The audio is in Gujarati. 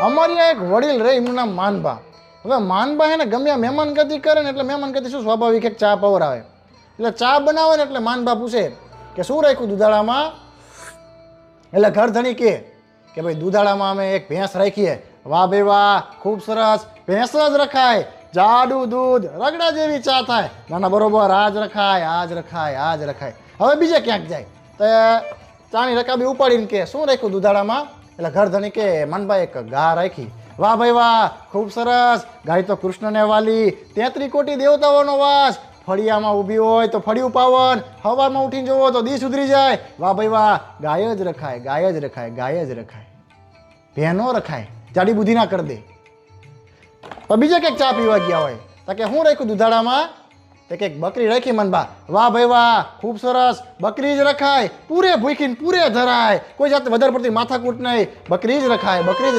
અમારી આ એક વડીલ રહે, એમનું નામ માનબા. હવે માનબા હે ને ગમે મહેમાન ગતિ કરે ને એટલે મહેમાન ગતિ શું સ્વાભાવિક એક ચા પવરાવે. એટલે ચા બનાવે ને એટલે માનબા પૂછે કે શું રાખ્યું દૂધાળામાં. એટલે ઘર ધણી કે ભાઈ દૂધાળામાં અમે એક ભેંસ રાખીએ. વાહ ભાઈ વાહ, ખૂબ સરસ, ભેંસ જ રખાય, જાડું દૂધ, રગડા જેવી ચા થાય. ના ના બરોબર, આજ રખાય, આજ રખાય, આજ રખાય. હવે બીજે ક્યાંક જાય તો ચાની રકાબી ઉપાડીને કે શું રાખ્યું દૂધાળામાં. એટલે ઘર ધણી કે માનબા એક ગા રાખી. વાહ ભાઈ વાહ, ખૂબ સરસ, ગાય તો કૃષ્ણને વાલી, 33 કોટી દેવતાઓનો વાસ, ફળિયામાં ઊભી હોય તો ફળિયું પાવન, સવારમાં ઉઠીને જોવો તો દી સુધરી જાય. વાહ ભાઈ વાહ, ગાય જ રખાય, ગાય જ રખાય, ગાય જ રખાય, ભેનો રખાય, જાડી બુદ્ધિ ના કરી દે. તો બીજે કંઈક ચા પીવા ગયા હોય તો કે શું રાખ્યું દૂધાળામાં. તો કંઈક બકરી રાખી મનબા. વાહ ભાઈ વાહ, ખૂબ સરસ, બકરી જ રખાય, પૂરે ભૂખીને પૂરે ધરાય, કોઈ જાતે વધારે પડતી માથાકૂટ નહીં, બકરી જ રખાય, બકરી જ